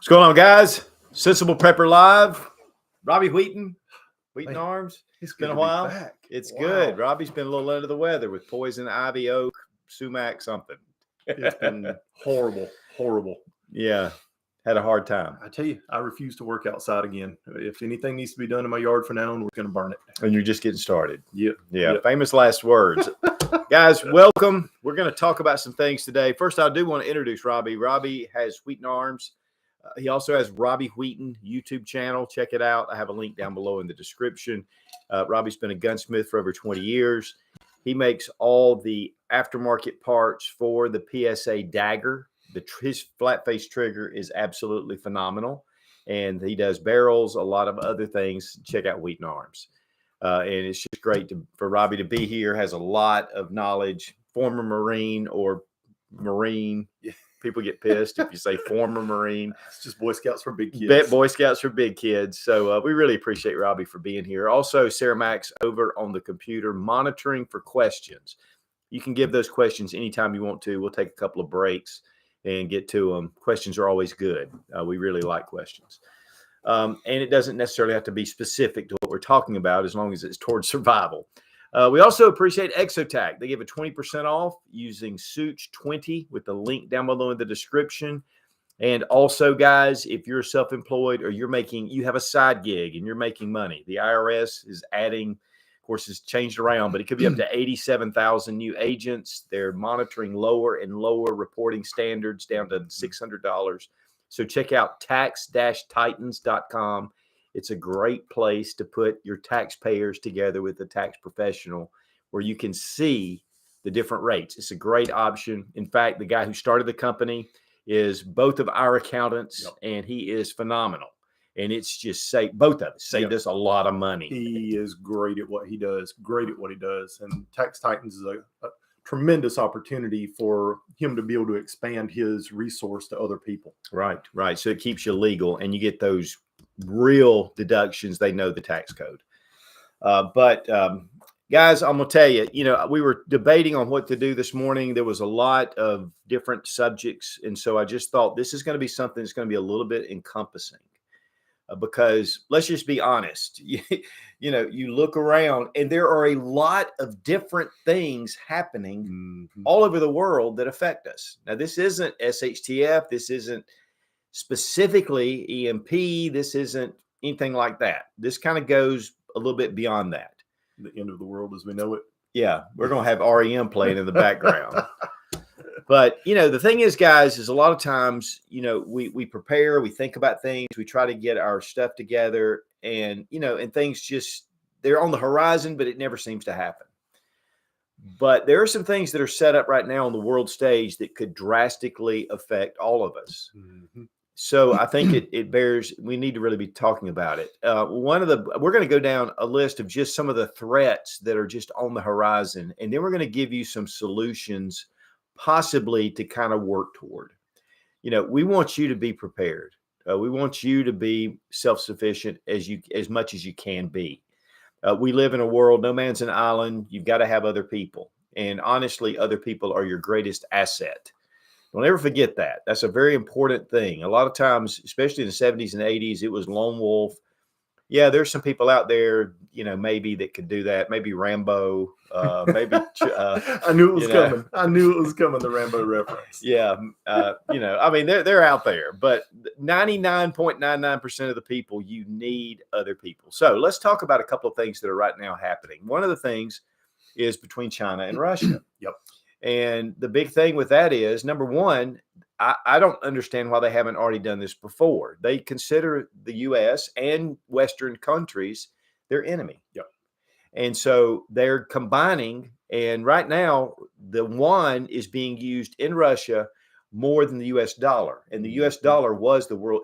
What's going on, guys? Sensible Prepper Live. Robbie Wheaton Arms. It's been a while. It's good. Robbie's been a little under the weather with poison ivy, oak, sumac, something. It's been horrible. Yeah, had a hard time. I tell you, I refuse to work outside again. If anything needs to be done in my yard from now on, we're going to burn it. And you're just getting started. Yep. Famous last words. Guys, welcome. We're going to talk about some things today. First, I do want to introduce Robbie. Robbie has Wheaton Arms. He also has Robbie Wheaton YouTube channel. Check it out. I have a link down below in the description. Robbie's been a gunsmith for over 20 years. He makes all the aftermarket parts for the PSA Dagger. His flat face trigger is absolutely phenomenal. And he does barrels, a lot of other things. Check out Wheaton Arms. And it's just great for Robbie to be here. Has a lot of knowledge. Former Marine or Marine. People get pissed if you say former Marine. It's just Boy Scouts for big kids. Boy Scouts for big kids. So we really appreciate Robbie for being here. Also, Sarah Max over on the computer monitoring for questions. You can give those questions anytime you want to. We'll take a couple of breaks and get to them. Questions are always good. We really like questions. And it doesn't necessarily have to be specific to what we're talking about as long as it's towards survival. We also appreciate Exotac. They give a 20% off using Sootch 20 with the link down below in the description. And also, guys, if you're self-employed or you have a side gig and you're making money, the IRS is adding, of course, it's changed around, but it could be up to 87,000 new agents. They're monitoring lower and lower reporting standards down to $600. So check out tax-titans.com. It's a great place to put your taxpayers together with a tax professional where you can see the different rates. It's a great option. In fact, the guy who started the company is both of our accountants, and he is phenomenal. And it's just both of us saved us a lot of money. He is great at what he does, And Tax Titans is a tremendous opportunity for him to be able to expand his resource to other people. Right. So it keeps you legal and you get those real deductions. They know the tax code. But guys, I'm going to tell you, we were debating on what to do this morning. There was a lot of different subjects. And so I just thought this is going to be something that's going to be a little bit encompassing. Because let's just be honest, you look around and there are a lot of different things happening all over the world that affect us. Now, this isn't SHTF. This isn't specifically EMP. This isn't anything like that. This kind of goes a little bit beyond that. The end of the world as we know it. Yeah, we're going to have REM playing in the background. But, the thing is, guys, is a lot of times, we prepare, we think about things, we try to get our stuff together and, and things just, they're on the horizon, but it never seems to happen. But there are some things that are set up right now on the world stage that could drastically affect all of us. So I think we need to really be talking about it. We're going to go down a list of just some of the threats that are just on the horizon. And then we're going to give you some solutions possibly to kind of work toward. We want you to be prepared. We want you to be self-sufficient as much as you can be. We live in a world, no man's an island. You've got to have other people. And honestly, other people are your greatest asset. Don't ever forget that. That's a very important thing. A lot of times, especially in the 70s and 80s, it was lone wolf. Yeah, there's some people out there, maybe that could do that. Maybe Rambo, maybe. I knew it was coming. I knew it was coming, the Rambo reference. Yeah. They're out there. But 99.99% of the people, you need other people. So let's talk about a couple of things that are right now happening. One of the things is between China and Russia. Yep. And the big thing with that is, number one, I don't understand why they haven't already done this before. They consider the U.S. and Western countries their enemy. Yep. And so they're combining. And right now, the yuan is being used in Russia more than the U.S. dollar. And the U.S. dollar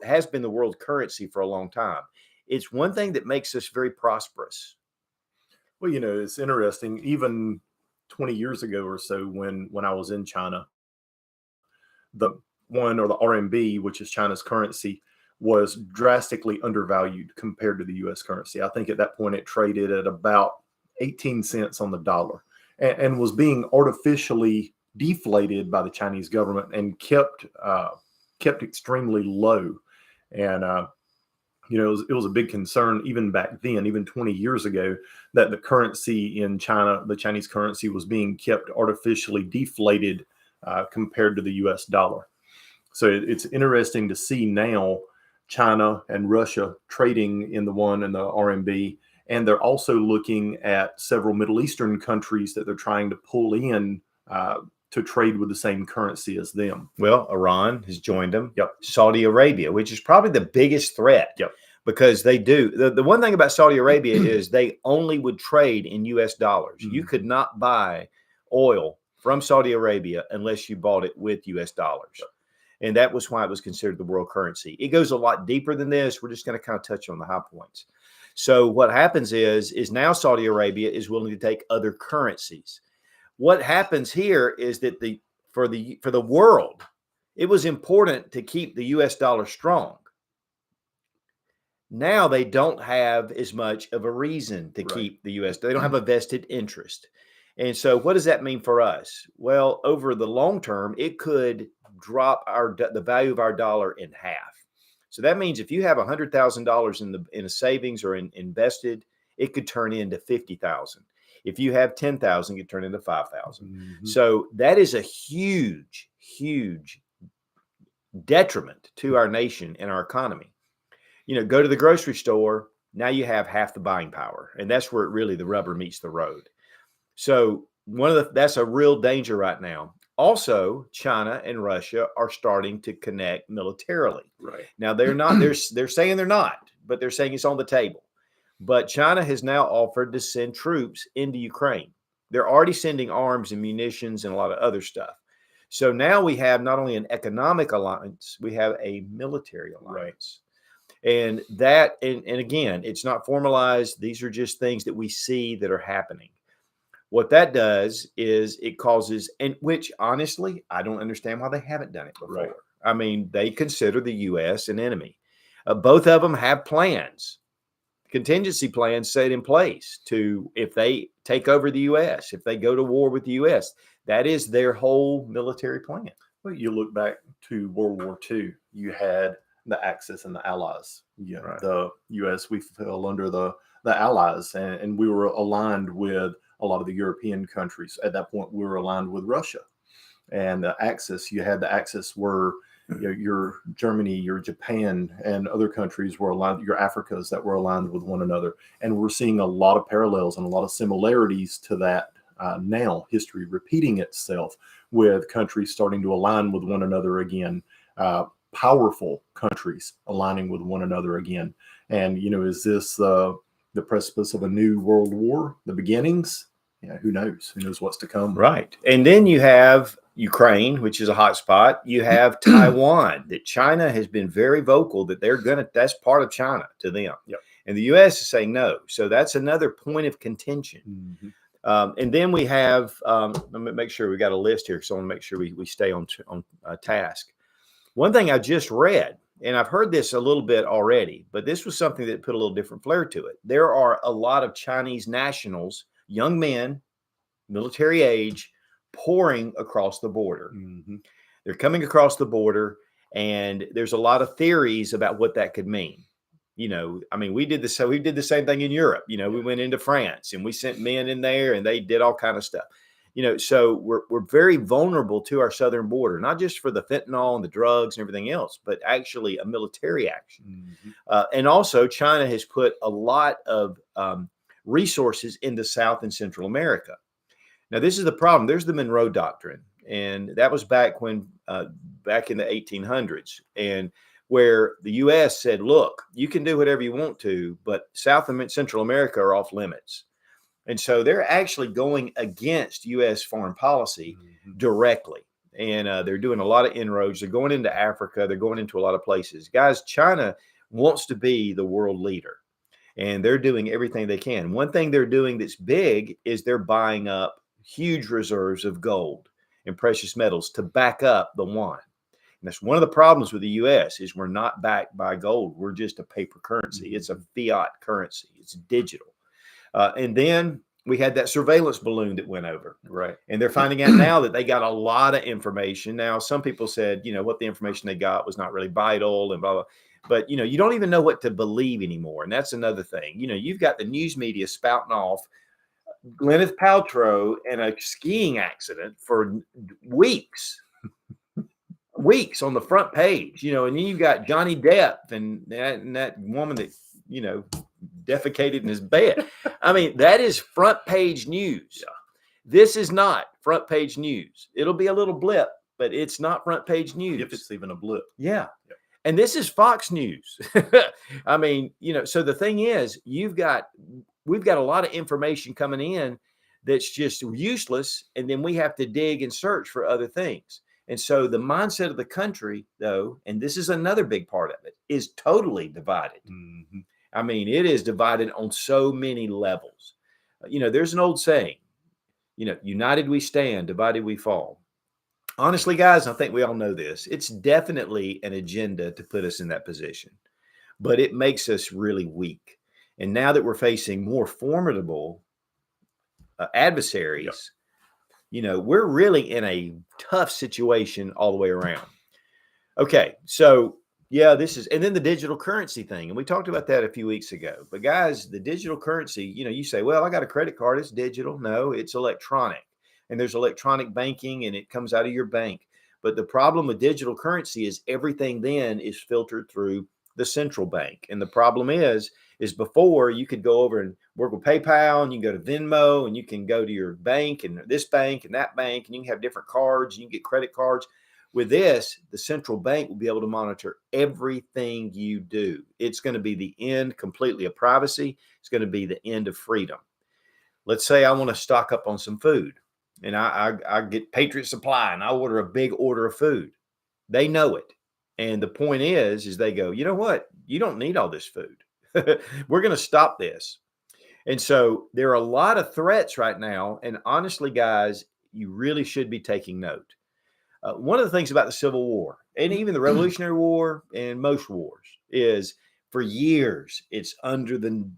has been the world currency for a long time. It's one thing that makes us very prosperous. Well, it's interesting. Even 20 years ago or so, when I was in China, the yuan, or the RMB, which is China's currency, was drastically undervalued compared to the U.S. currency. I think at that point it traded at about 18 cents on the dollar and was being artificially deflated by the Chinese government and kept extremely low. And it was a big concern even back then, even 20 years ago, that the currency in China, the Chinese currency, was being kept artificially deflated compared to the US dollar. So it's interesting to see now China and Russia trading in the won and the RMB. And they're also looking at several Middle Eastern countries that they're trying to pull in to trade with the same currency as them. Well, Iran has joined them. Yep. Saudi Arabia, which is probably the biggest threat. Yep. Because they do. The one thing about Saudi Arabia is they only would trade in US dollars. You could not buy oil from Saudi Arabia unless you bought it with US dollars. Yep. And that was why it was considered the world currency. It goes a lot deeper than this. We're just going to kind of touch on the high points. So what happens is now Saudi Arabia is willing to take other currencies. What happens here is that for the world, it was important to keep the US dollar strong. Now they don't have as much of a reason to keep the US. They don't have a vested interest. And so what does that mean for us? Well, over the long term, it could drop the value of our dollar in half. So that means if you have $100,000 in a savings or invested, it could turn into $50,000. If you have $10,000, it could turn into $5,000. So that is a huge, huge detriment to our nation and our economy. Go to the grocery store. Now you have half the buying power, and that's where really the rubber meets the road. So that's a real danger right now. Also, China and Russia are starting to connect militarily. Right. Now they're not. They're saying they're not, but they're saying it's on the table. But China has now offered to send troops into Ukraine. They're already sending arms and munitions and a lot of other stuff. So now we have not only an economic alliance, we have a military alliance. And that, and again, it's not formalized. These are just things that we see that are happening. What that does is it causes, and which honestly, I don't understand why they haven't done it before. Right. I mean, they consider the U.S. an enemy. Both of them have plans, contingency plans set in place to, if they take over the U.S., if they go to war with the U.S., that is their whole military plan. Well, you look back to World War II, you had the Axis and the Allies. The U.S., we fell under the Allies, and we were aligned with a lot of the European countries. At that point, we were aligned with Russia. And the Axis, you had the Axis where your Germany, your Japan, and other countries were aligned, your Africas that were aligned with one another. And we're seeing a lot of parallels and a lot of similarities to that now, history repeating itself with countries starting to align with one another again. Powerful countries aligning with one another again. And, is this the precipice of a new world war, the beginnings? Yeah, who knows? Who knows what's to come? Right. And then you have Ukraine, which is a hot spot. You have Taiwan, that China has been very vocal that that's part of China to them. Yep. And the U.S. is saying no. So that's another point of contention. And then we have, let me make sure we got a list here, because I want to make sure we stay on task. One thing I just read, and I've heard this a little bit already, but this was something that put a little different flair to it. There are a lot of Chinese nationals, young men, military age, pouring across the border. They're coming across the border, and there's a lot of theories about what that could mean. We did the same thing in Europe. We went into France and we sent men in there, and they did all kind of stuff. So we're very vulnerable to our southern border, not just for the fentanyl and the drugs and everything else, but actually a military action. And also China has put a lot of resources into South and Central America. Now, this is the problem. There's the Monroe Doctrine, and that was back in the 1800s, and where the U.S. said, look, you can do whatever you want to, but South and Central America are off limits. And so they're actually going against U.S. foreign policy directly. And they're doing a lot of inroads. They're going into Africa. They're going into a lot of places. Guys, China wants to be the world leader, and they're doing everything they can. One thing they're doing that's big is they're buying up huge reserves of gold and precious metals to back up the yuan. And that's one of the problems with the U.S. is we're not backed by gold. We're just a paper currency. It's a fiat currency. It's digital. And then we had that surveillance balloon that went over. Right. And they're finding out now that they got a lot of information. Now, some people said, what the information they got was not really vital and blah, blah. But, you don't even know what to believe anymore. And that's another thing. You've got the news media spouting off Gwyneth Paltrow and a skiing accident for weeks on the front page, and then you've got Johnny Depp and that woman that, defecated in his bed. I mean, that is front page news. Yeah. This is not front page news. It'll be a little blip, but it's not front page news. If it's even a blip. Yeah. Yep. And this is Fox News. I mean, so the thing is, we've got a lot of information coming in that's just useless. And then we have to dig and search for other things. And so the mindset of the country, though, and this is another big part of it, is totally divided. Mm-hmm. I mean, it is divided on so many levels. There's an old saying, united we stand, divided we fall. Honestly, guys, I think we all know this. It's definitely an agenda to put us in that position, but it makes us really weak. And now that we're facing more formidable adversaries, we're really in a tough situation all the way around. Okay, so yeah, and then the digital currency thing. And we talked about that a few weeks ago. But guys, the digital currency, you say, well, I got a credit card, it's digital. No, it's electronic. And there's electronic banking and it comes out of your bank. But the problem with digital currency is everything then is filtered through the central bank. And the problem is before you could go over and work with PayPal and you can go to Venmo and you can go to your bank and this bank and that bank and you can have different cards. You can get credit cards. With this, the central bank will be able to monitor everything you do. It's going to be the end completely of privacy. It's going to be the end of freedom. Let's say I want to stock up on some food and I get Patriot Supply and I order a big order of food. They know it. And the point is they go, you know what? You don't need all this food. We're going to stop this. And so there are a lot of threats right now. And honestly, guys, you really should be taking note. One of the things about the Civil War and even the Revolutionary War and most wars is for years, it's under the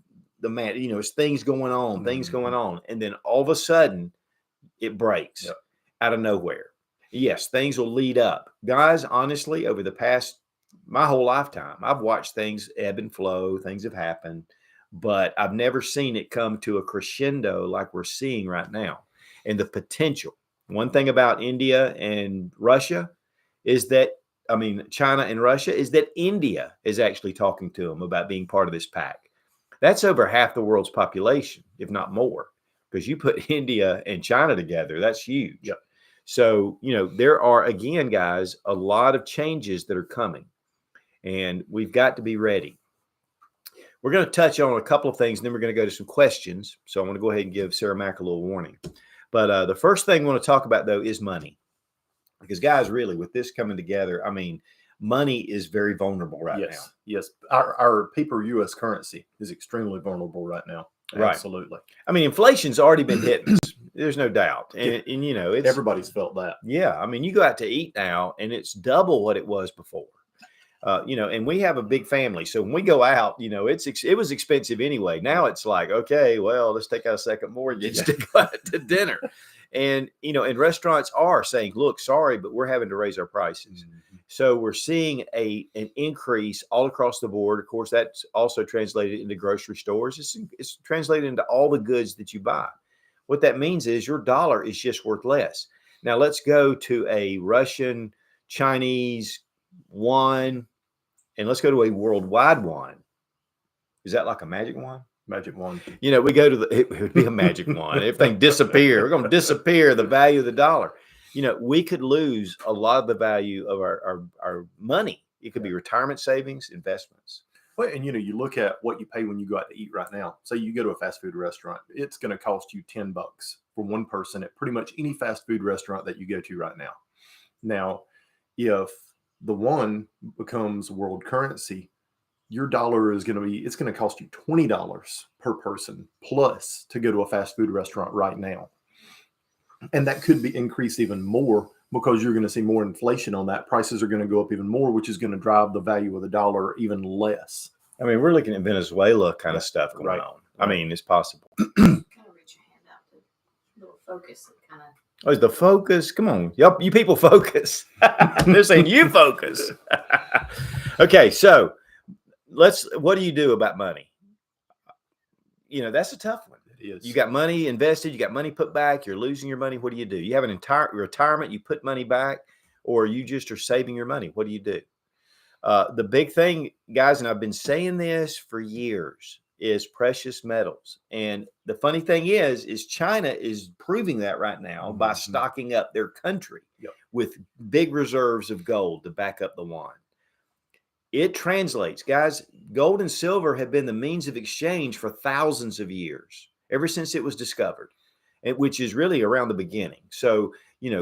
man, it's things going on. And then all of a sudden it breaks out of nowhere. Yes, things will lead up. Guys, honestly, over the past, my whole lifetime, I've watched things ebb and flow. Things have happened, but I've never seen it come to a crescendo like we're seeing right now. And the potential. One thing about India and Russia is that, China and Russia, is that India is actually talking to them about being part of this pact. That's over half the world's population, if not more, because you put India and China together, that's huge. Yep. So, there are, again, guys, a lot of changes that are coming, and we've got to be ready. We're going to touch on a couple of things, and then we're going to go to some questions. So I want to go ahead and give Sarah Mack a little warning. But the first thing we want to talk about, though, is money. Because, guys, really, with this coming together, money is very vulnerable right now. Yes. Our paper U.S. currency is extremely vulnerable right now. Right. Absolutely. Inflation's already been hitting us. There's no doubt. And it's everybody's felt that. Yeah. You go out to eat now, and it's double what it was before. And we have a big family. So when we go out, it was expensive anyway. Now it's like, okay, well, let's take out a second mortgage to go out to dinner. And, and restaurants are saying, look, sorry, but we're having to raise our prices. Mm-hmm. So we're seeing an increase all across the board. Of course, that's also translated into grocery stores. It's translated into all the goods that you buy. What that means is your dollar is just worth less. Now let's go to a Russian, Chinese won, and let's go to a worldwide wine. Is that like a magic wine? Magic wand. We go to it would be a magic wand. Everything disappear. We're going to disappear the value of the dollar. We could lose a lot of the value of our money. It could be retirement savings, investments. Well, and you look at what you pay when you go out to eat right now. Say you go to a fast food restaurant, it's going to cost you $10 for one person at pretty much any fast food restaurant that you go to right now. Now, if the one becomes world currency, your dollar is it's going to cost you $20 per person plus to go to a fast food restaurant right now. And that could be increased even more because you're going to see more inflation on that. Prices are going to go up even more, which is going to drive the value of the dollar even less. We're looking at Venezuela kind of stuff going on. It's possible. Kind of reach your hand out to a little focus. Oh, is the focus? Come on. Yep, you people focus. They're saying you focus. Okay, so what do you do about money? That's a tough one. It is. You got money invested, you got money put back, you're losing your money. What do? You have an entire retirement, you put money back, or you just are saving your money. What do you do? The big thing, guys, and I've been saying this for years, is precious metals. And the funny thing is China is proving that right now by stocking up their country with big reserves of gold to back up the yuan. It translates, guys. Gold and silver have been the means of exchange for thousands of years, ever since it was discovered, which is really around the beginning. So,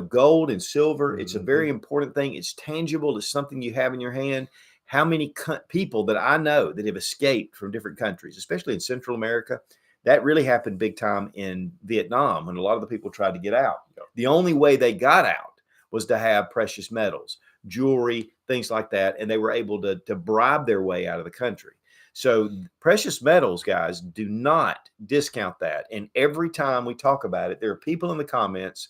gold and silver, it's a very important thing. It's tangible. It's something you have in your hand. How many people that I know that have escaped from different countries, especially in Central America, that really happened big time in Vietnam when a lot of the people tried to get out. The only way they got out was to have precious metals, jewelry, things like that, and they were able to bribe their way out of the country. So precious metals, guys, do not discount that. And every time we talk about it, there are people in the comments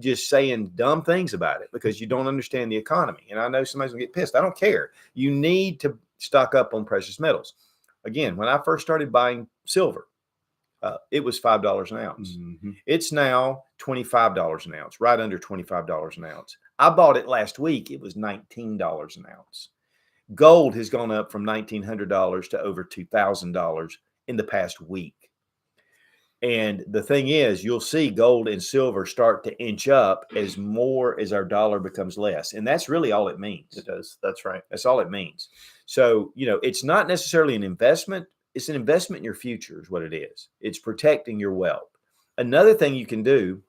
just saying dumb things about it because you don't understand the economy. And I know somebody's gonna get pissed. I don't care. You need to stock up on precious metals. Again, when I first started buying silver, it was $5 an ounce. It's now $25 an ounce, right under $25 an ounce. I bought it last week. It was $19 an ounce. Gold has gone up from $1,900 to over $2,000 in the past week. And the thing is, you'll see gold and silver start to inch up as our dollar becomes less. And that's really all it means. It does. That's right. That's all it means. So, it's not necessarily an investment. It's an investment in your future is what it is. It's protecting your wealth. Another thing you can do,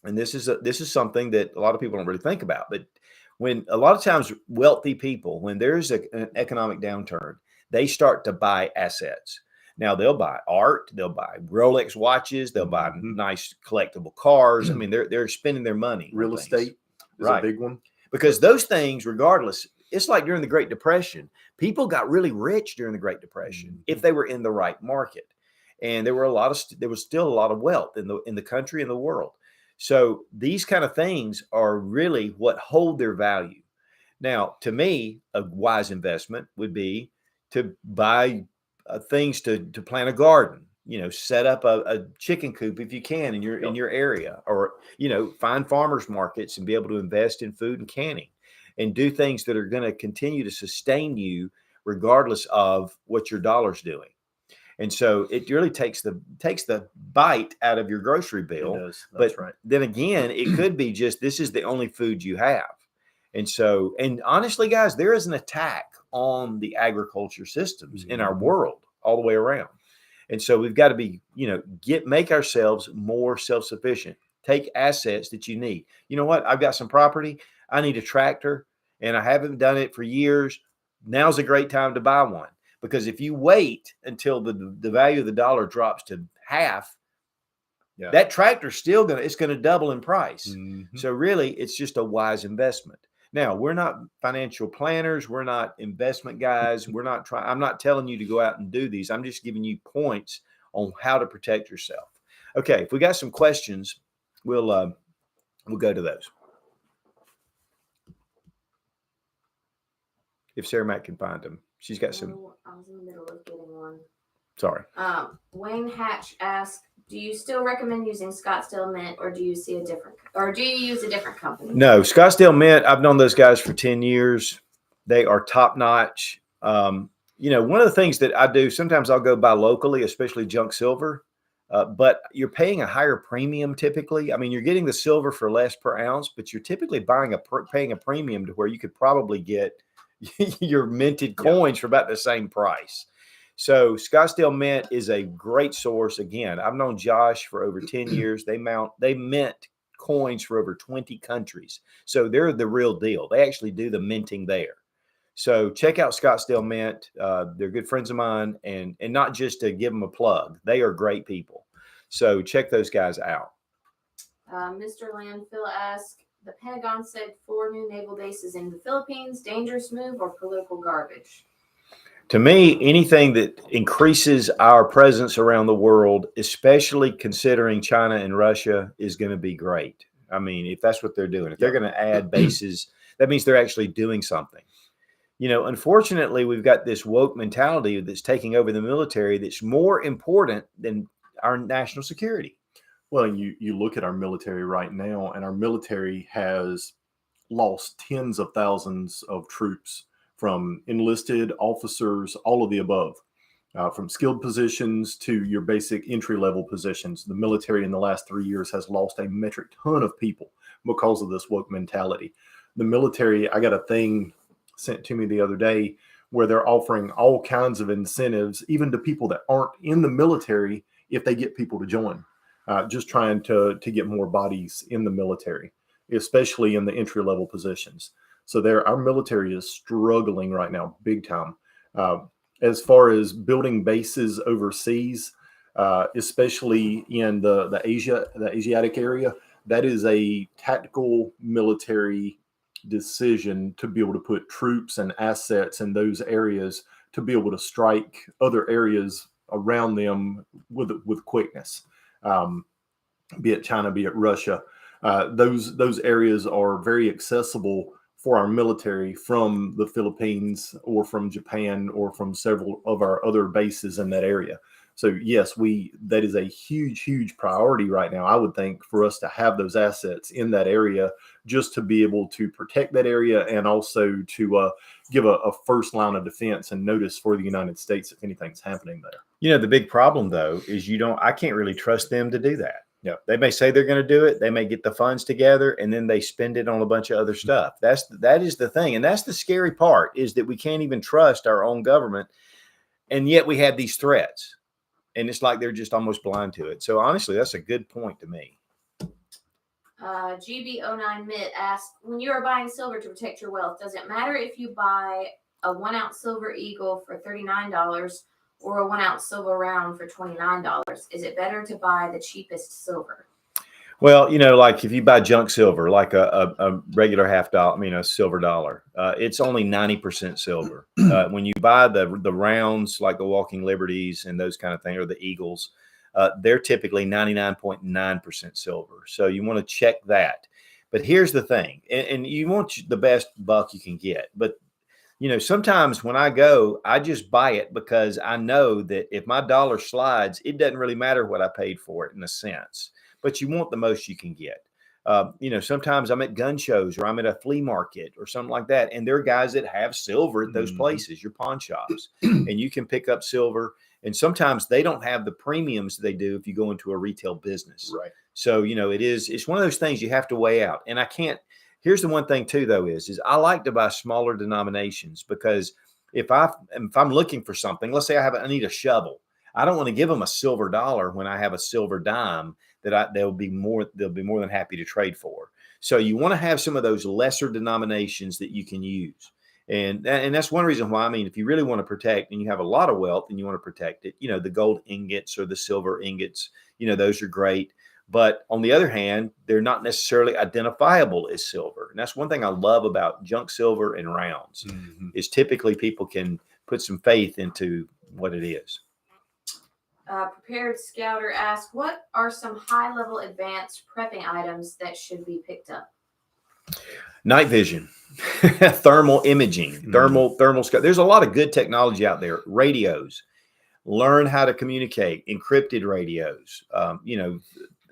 and this is something that a lot of people don't really think about, but when a lot of times wealthy people, when there's an economic downturn, they start to buy assets. Now they'll buy art, they'll buy Rolex watches, they'll buy nice collectible cars. I mean, they're spending their money. Real estate is a big one. Because those things, regardless, it's like during the Great Depression, people got really rich during the Great Depression if they were in the right market. And there was still a lot of wealth in the country and the world. So these kind of things are really what hold their value. Now, to me, a wise investment would be to buy things to plant a garden, set up a chicken coop if you can in your area, or, find farmers markets and be able to invest in food and canning and do things that are going to continue to sustain you regardless of what your dollar's doing. And so it really takes the bite out of your grocery bill. It does. That's right. Then again, it could be just this is the only food you have. And honestly, guys, there is an attack on the agriculture systems in our world all the way around. And so we've got to be, make ourselves more self-sufficient. Take assets that you need. You know what? I've got some property. I need a tractor and I haven't done it for years. Now's a great time to buy one. Because if you wait until the value of the dollar drops to half, that tractor's still it's going to double in price. So really, it's just a wise investment. Now, we're not financial planners. We're not investment guys. I'm not telling you to go out and do these. I'm just giving you points on how to protect yourself. Okay, if we got some questions, we'll go to those. If Sarah Mac can find them. She's got some. I was in the middle of getting one. Sorry. Wayne Hatch asked, "Do you still recommend using Scottsdale Mint, or do you use a different company?" No, Scottsdale Mint. I've known those guys for 10 years. They are top notch. One of the things that I do, sometimes I'll go buy locally, especially junk silver, but you're paying a higher premium typically. I mean, you're getting the silver for less per ounce, but you're typically paying a premium to where you could probably get your minted coins for about the same price. So Scottsdale Mint is a great source. Again, I've known Josh for over 10 years. They mint coins for over 20 countries. So they're the real deal. They actually do the minting there. So check out Scottsdale Mint. They're good friends of mine, and not just to give them a plug. They are great people. So check those guys out. Mr. Landfill asked, "The Pentagon said 4 new naval bases in the Philippines. Dangerous move or political garbage?" To me, anything that increases our presence around the world, especially considering China and Russia, is going to be great. I mean, if that's what they're doing, if they're going to add bases, that means they're actually doing something. Unfortunately, we've got this woke mentality that's taking over the military that's more important than our national security. Well, you look at our military right now, and our military has lost tens of thousands of troops, from enlisted officers, all of the above, from skilled positions to your basic entry-level positions. The military in the last 3 years has lost a metric ton of people because of this woke mentality. The military, I got a thing sent to me the other day where they're offering all kinds of incentives, even to people that aren't in the military, if they get people to join. Just trying to get more bodies in the military, especially in the entry-level positions. So our military is struggling right now, big time. As far as building bases overseas, especially in the Asiatic area, that is a tactical military decision to be able to put troops and assets in those areas to be able to strike other areas around them with quickness. Be it China, be it Russia, those areas are very accessible for our military from the Philippines or from Japan or from several of our other bases in that area. So yes, that is a huge priority right now, I would think, for us to have those assets in that area, just to be able to protect that area and also to give a first line of defense and notice for the United States if anything's happening there. The big problem though is I can't really trust them to do that. Yeah, they may say they're going to do it. They may get the funds together and then they spend it on a bunch of other stuff. That is the thing. And that's the scary part, is that we can't even trust our own government. And yet we have these threats, and it's like they're just almost blind to it. So honestly, that's a good point to me. GB09 Mitt asked, when you are buying silver to protect your wealth, does it matter if you buy a 1 ounce silver eagle for $39 or a 1 ounce silver round for $29? Is it better to buy the cheapest silver? Well, like if you buy junk silver, like a regular a silver dollar, it's only 90% silver. When you buy the rounds, like the Walking Liberties and those kind of things, or the Eagles, they're typically 99.9% silver. So you want to check that. But here's the thing, and you want the best buck you can get. But sometimes when I go, I just buy it because I know that if my dollar slides, it doesn't really matter what I paid for it in a sense. But you want the most you can get. Sometimes I'm at gun shows or I'm at a flea market or something like that, and there are guys that have silver at those places, your pawn shops, and you can pick up silver. And sometimes they don't have the premiums they do if you go into a retail business. Right. So it's one of those things you have to weigh out. And I can't. Here's the one thing too, though, is I like to buy smaller denominations, because if I'm looking for something, let's say I need a shovel, I don't want to give them a silver dollar when I have a silver dime that they'll be more than happy to trade for. So you want to have some of those lesser denominations that you can use. And that's one reason why, if you really want to protect and you have a lot of wealth and you want to protect it, the gold ingots or the silver ingots, those are great. But on the other hand, they're not necessarily identifiable as silver. And that's one thing I love about junk silver and rounds, is typically people can put some faith into what it is. Prepared Scouter asks, what are some high-level advanced prepping items that should be picked up? Night vision, thermal imaging, thermal scope. There's a lot of good technology out there. Radios, learn how to communicate, encrypted radios.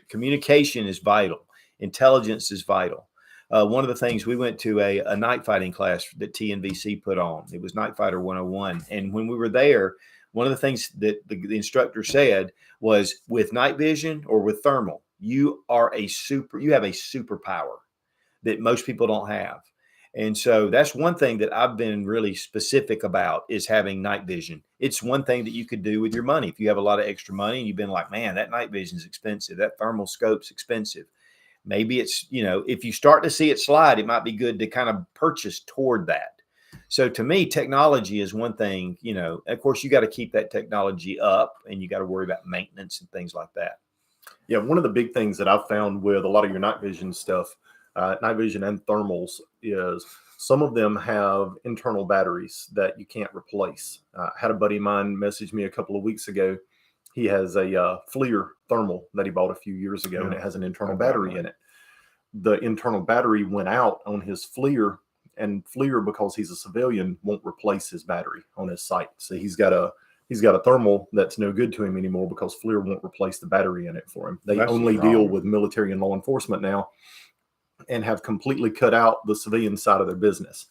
Communication is vital. Intelligence is vital. One of the things, we went to a night fighting class that TNVC put on. It was Night Fighter 101. And when we were there, one of the things that the instructor said was, with night vision or with thermal, you have a superpower that most people don't have. And so that's one thing that I've been really specific about, is having night vision. It's one thing that you could do with your money. If you have a lot of extra money and you've been like, man, that night vision is expensive, that thermal scope's expensive. Maybe it's, if you start to see it slide, it might be good to kind of purchase toward that. So to me, technology is one thing, of course you got to keep that technology up, and you got to worry about maintenance and things like that. Yeah. One of the big things that I've found with a lot of your night vision stuff, night vision and thermals, is some of them have internal batteries that you can't replace. Had a buddy of mine message me a couple of weeks ago. He has a FLIR thermal that he bought a few years ago, and it has an internal battery in it. The internal battery went out on his FLIR, And FLIR, because he's a civilian, won't replace his battery on his site. So he's got a thermal that's no good to him anymore because FLIR won't replace the battery in it for him. They only deal with military and law enforcement now, and have completely cut out the civilian side of their business.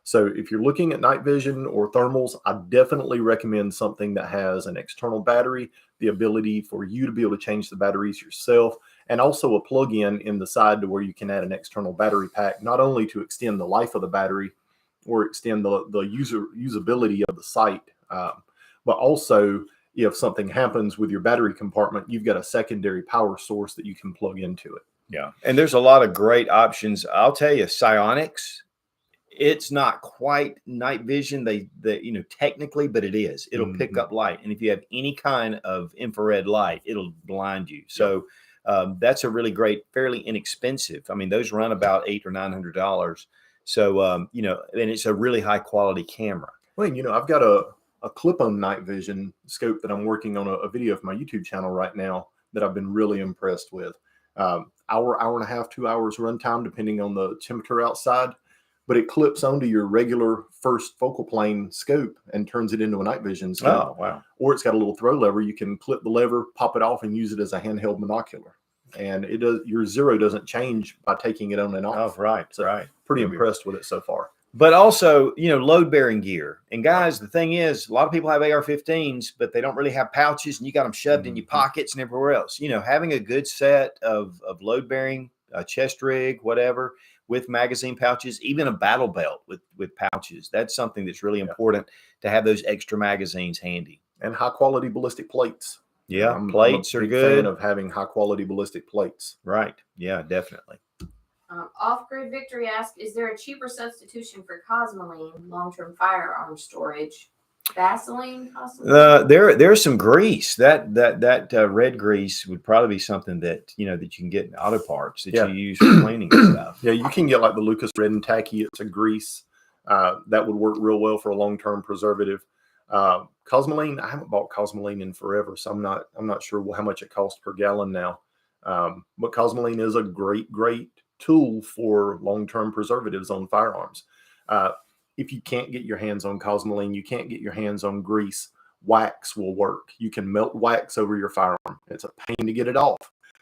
So if you're looking at night vision or thermals, I definitely recommend something that has an external battery, the ability for you to be able to change the batteries yourself, and also a plug-in in the side to where you can add an external battery pack, not only to extend the life of the battery or extend the usability of the site, but also if something happens with your battery compartment, you've got a secondary power source that you can plug into it. Yeah. And there's a lot of great options. I'll tell you, psionics, it's not quite night vision. They technically, but it is. It'll pick up light. And if you have any kind of infrared light, it'll blind you. So that's a really great, fairly inexpensive. I mean, those run about $800 or $900. So, and it's a really high quality camera. Well, I've got a clip-on night vision scope that I'm working on a video for my YouTube channel right now that I've been really impressed with. Hour and a half, 2 hours runtime, depending on the temperature outside. But it clips onto your regular first focal plane scope and turns it into a night vision scope. Oh, wow. Or it's got a little throw lever. You can clip the lever, pop it off, and use it as a handheld binocular. And your zero doesn't change by taking it on and off. Oh, right, so right. Pretty impressed with it so far. But also, load-bearing gear. And guys, the thing is, a lot of people have AR-15s, but they don't really have pouches, and you got them shoved in your pockets and everywhere else. Having a good set of load-bearing, chest rig, whatever, with magazine pouches, even a battle belt with pouches. That's something that's really important to have those extra magazines handy. And high-quality ballistic plates. Yeah, plates are good. I'm a big fan of having high-quality ballistic plates. Right. Yeah, definitely. Off-Grid Victory asks, is there a cheaper substitution for Cosmoline long-term firearm storage? Vaseline, possibly? There's some grease. That red grease would probably be something that that you can get in auto parts that you use for cleaning and stuff. Yeah, you can get like the Lucas Red and Tacky. It's a grease that would work real well for a long-term preservative. Cosmoline, I haven't bought Cosmoline in forever, so I'm not sure how much it costs per gallon now. But Cosmoline is a great tool for long-term preservatives on firearms. If you can't get your hands on Cosmoline, you can't get your hands on grease, wax will work. You can melt wax over your firearm. It's a pain to get it off,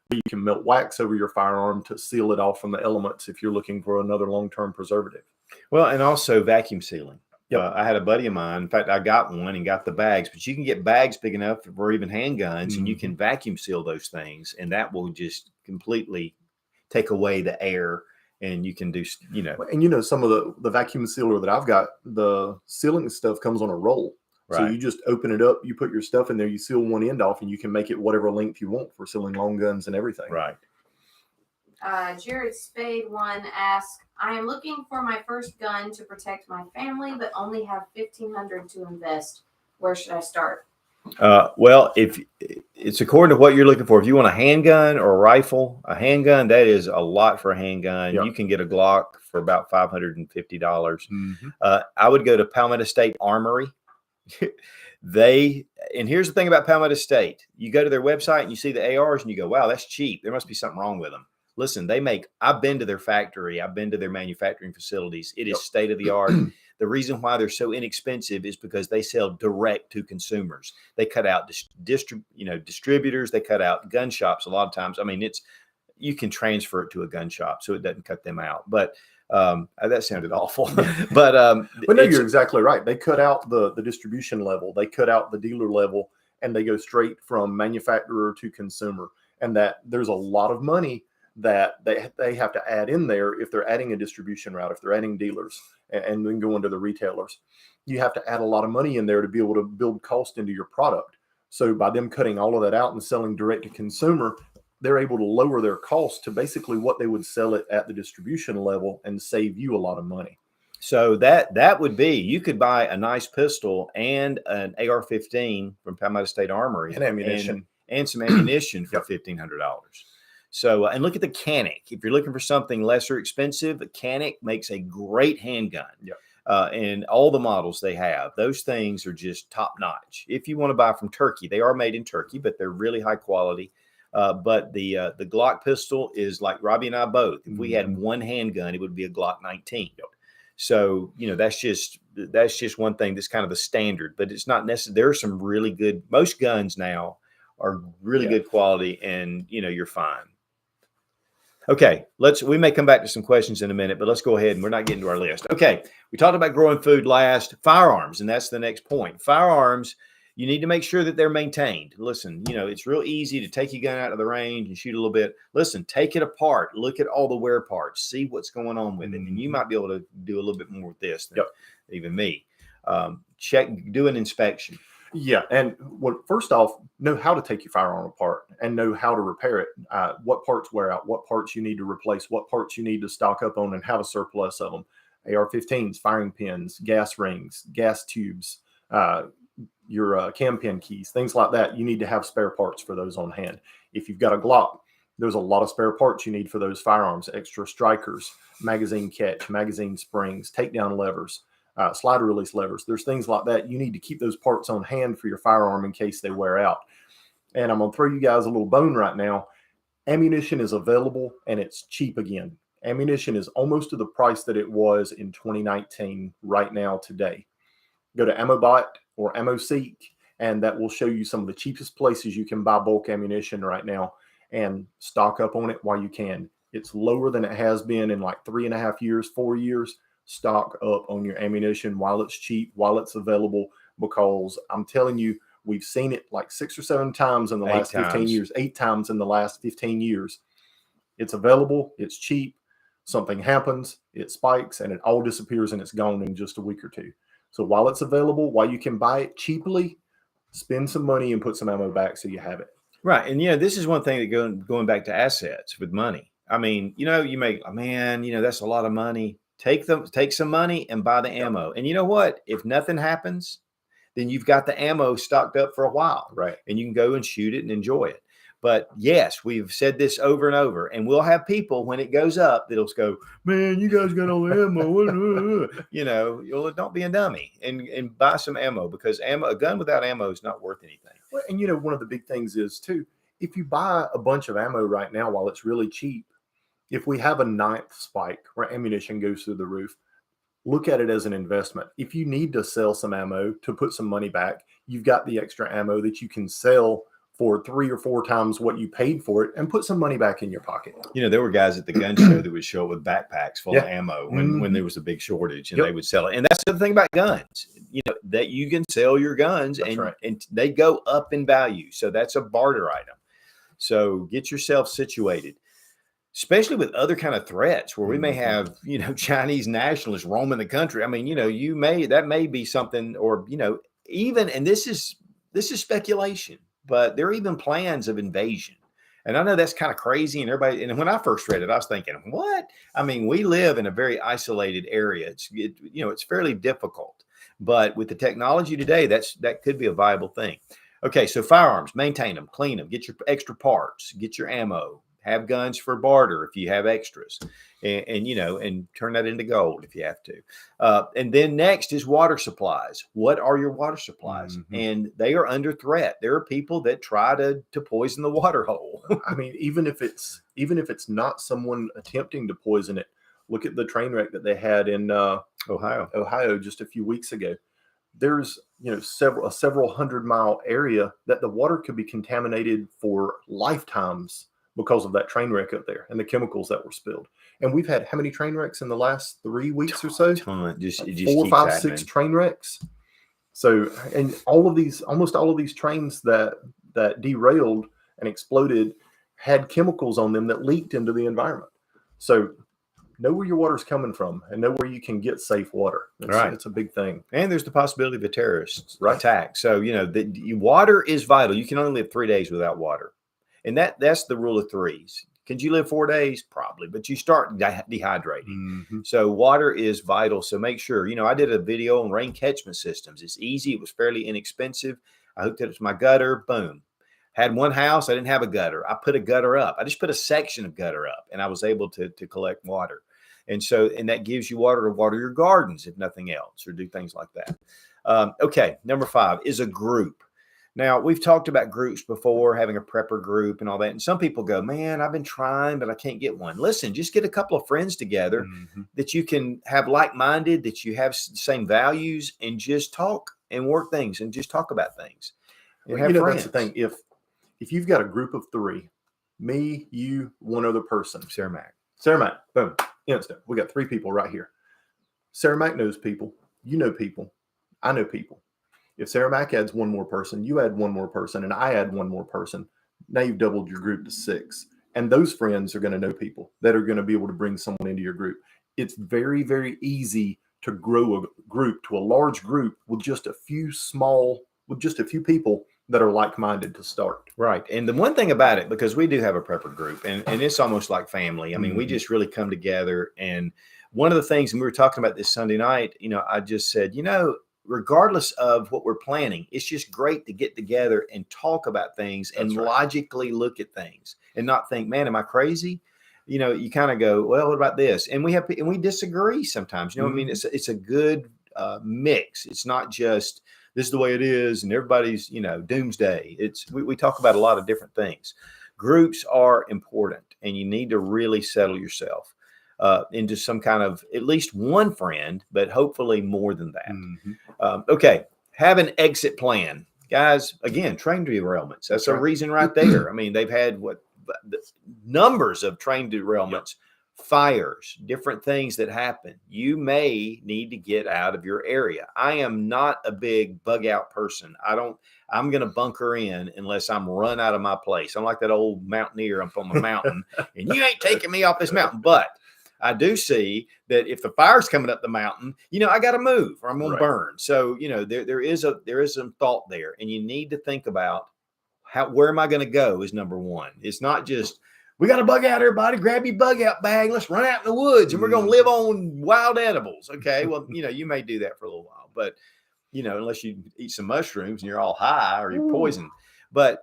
but you can melt wax over your firearm to seal it off from the elements if you're looking for another long-term preservative. Well, and also vacuum sealing. Yep. I had a buddy of mine. In fact, I got one and got the bags, but you can get bags big enough for even handguns, and you can vacuum seal those things, and that will just completely take away the air. And you can do, And some of the vacuum sealer that I've got, the sealing stuff comes on a roll. Right. So you just open it up, you put your stuff in there, you seal one end off, and you can make it whatever length you want for sealing long guns and everything. Right. Jared Spade 1 asks, I am looking for my first gun to protect my family, but only have $1,500 to invest. Where should I start? Well, if it's according to what you're looking for. If you want a handgun or a rifle, a handgun, that is a lot for a handgun. Yep. You can get a Glock for about $550. I would go to Palmetto State Armory. And here's the thing about Palmetto State. You go to their website and you see the ARs and you go, wow, that's cheap. There must be something wrong with them. Listen, I've been to their factory. I've been to their manufacturing facilities. It is state of the art. The reason why they're so inexpensive is because they sell direct to consumers. They cut out distributors. They cut out gun shops a lot of times. I mean, you can transfer it to a gun shop, so it doesn't cut them out. But that sounded awful. But no, you're exactly right. They cut out the distribution level. They cut out the dealer level, and they go straight from manufacturer to consumer. And that there's a lot of money that they have to add in there if they're adding a distribution route, if they're adding dealers and then going to the retailers. You have to add a lot of money in there to be able to build cost into your product. So by them cutting all of that out and selling direct to consumer, they're able to lower their cost to basically what they would sell it at the distribution level and save you a lot of money. So that would be, you could buy a nice pistol and an AR-15 from Palmetto State Armory and ammunition and some ammunition for $1,500. So, and look at the Canic. If you're looking for something lesser expensive, the Canic makes a great handgun. Yep. And all the models they have, those things are just top notch. If you want to buy from Turkey, they are made in Turkey, but they're really high quality. But the Glock pistol is like Robbie and I both. If we had one handgun, it would be a Glock 19. Yep. So, that's just one thing that's kind of the standard, but it's not necessary. There are some really good, most guns now are really good quality, and you're fine. Okay, we may come back to some questions in a minute, but let's go ahead, and we're not getting to our list. Okay, we talked about growing food last. Firearms, and that's the next point. Firearms, you need to make sure that they're maintained. Listen, it's real easy to take your gun out of the range and shoot a little bit. Listen, take it apart. Look at all the wear parts. See what's going on with it. And you might be able to do a little bit more with this than even me. Do an inspection. Yeah, and first off, know how to take your firearm apart and know how to repair it. What parts wear out, what parts you need to replace, what parts you need to stock up on and have a surplus of them. AR-15s, firing pins, gas rings, gas tubes, your cam pin keys, things like that. You need to have spare parts for those on hand. If you've got a Glock, there's a lot of spare parts you need for those firearms: extra strikers, magazine catch, magazine springs, takedown levers, slider release levers. There's things like that. You need to keep those parts on hand for your firearm in case they wear out. And I'm going to throw you guys a little bone right now. Ammunition is available and it's cheap again. Ammunition is almost to the price that it was in 2019 right now today. Go to AmmoBot or AmmoSeek, and that will show you some of the cheapest places you can buy bulk ammunition right now, and stock up on it while you can. It's lower than it has been in like 3.5 years, 4 years. Stock up on your ammunition while it's cheap, while it's available, because I'm telling you, we've seen it like 6 or 7 times in the last 15 years, 8 times in the last 15 years. It's available, it's cheap, something happens, it spikes, and it all disappears and it's gone in just a week or two. So while it's available, while you can buy it cheaply, spend some money and put some ammo back so you have it. Right. And, this is one thing that going back to assets with money. I mean, you make, that's a lot of money. Take some money and buy the ammo. And you know what? If nothing happens, then you've got the ammo stocked up for a while. Right. And you can go and shoot it and enjoy it. But yes, we've said this over and over, and we'll have people when it goes up that'll go, man, you guys got all the ammo. Don't be a dummy and buy some ammo, because a gun without ammo is not worth anything. Well, and one of the big things is too, if you buy a bunch of ammo right now while it's really cheap, if we have a 9th spike where ammunition goes through the roof, look at it as an investment. If you need to sell some ammo to put some money back, you've got the extra ammo that you can sell for 3 or 4 times what you paid for it and put some money back in your pocket. There were guys at the gun show that would show up with backpacks full of ammo when there was a big shortage, and they would sell it. And that's the thing about guns, that you can sell your guns and they go up in value. So that's a barter item. So get yourself situated, especially with other kind of threats where we may have, Chinese nationalists roaming the country. I mean, that may be something, or, even, and this is speculation, but there are even plans of invasion. And I know that's kind of crazy, and when I first read it, I was thinking, what? I mean, we live in a very isolated area. It's fairly difficult, but with the technology today, that could be a viable thing. Okay. So firearms, maintain them, clean them, get your extra parts, get your ammo, have guns for barter if you have extras, and turn that into gold if you have to. And then next is water supplies. What are your water supplies? And they are under threat. There are people that try to poison the water hole. I mean, even if it's not someone attempting to poison it, look at the train wreck that they had in Ohio just a few weeks ago. There's several 100-mile area that the water could be contaminated for lifetimes because of that train wreck up there and the chemicals that were spilled. And we've had how many train wrecks in the last 3 weeks or so? Just 4, 5, 6 train wrecks. So, and almost all of these trains that derailed and exploded had chemicals on them that leaked into the environment. So know where your water's coming from and know where you can get safe water. It's a big thing. And there's the possibility of a terrorist attack. So, water is vital. You can only live 3 days without water. And that's the rule of threes. Can you live 4 days? Probably, but you start dehydrating. So water is vital. So make sure, I did a video on rain catchment systems. It's easy. It was fairly inexpensive. I hooked it up to my gutter. Boom. Had one house. I didn't have a gutter. I put a gutter up. I just put a section of gutter up, and I was able to collect water. And that gives you water to water your gardens, if nothing else, or do things like that. Okay. Number 5 is a group. Now, we've talked about groups before, having a prepper group and all that. And some people go, man, I've been trying, but I can't get one. Listen, just get a couple of friends together that you can have like-minded, that you have the same values, and just talk and work things and just talk about things. And Well, have that's the friends. thing. If you've got a group of 3, me, you, one other person, Sarah Mac. boom, instant. We got 3 people right here. Sarah Mac knows people. You know people. I know people. If Sarah Mac adds one more person, you add one more person, and I add one more person, now you've doubled your group to 6. And those friends are going to know people that are going to be able to bring someone into your group. It's very, very easy to grow a group to a large group with just a few people that are like-minded to start. Right. And the one thing about it, because we do have a prepper group, and it's almost like family. I mean, we just really come together. And one of the things, and we were talking about this Sunday night, I just said, regardless of what we're planning, it's just great to get together and talk about things and logically look at things and not think, man, am I crazy? You kind of go, well, what about this? And we disagree sometimes. I mean, it's a good mix. It's not just this is the way it is and everybody's, doomsday. We talk about a lot of different things. Groups are important, and you need to really settle yourself into some kind of at least one friend, but hopefully more than that. Okay. Have an exit plan, guys. Again, train derailments. That's a reason right there. I mean, they've had numbers of train derailments, fires, different things that happen. You may need to get out of your area. I am not a big bug out person. I'm going to bunker in unless I'm run out of my place. I'm like that old mountaineer up on the mountain and you ain't taking me off this mountain. But I do see that if the fire's coming up the mountain, I got to move or I'm going to burn. So, there is some thought there, and you need to think about where am I going to go is number one. It's not just, we got to bug out, everybody, grab your bug out bag. Let's run out in the woods and we're going to live on wild edibles. Okay. Well, you may do that for a little while, but unless you eat some mushrooms and you're all high or you're poisoned, but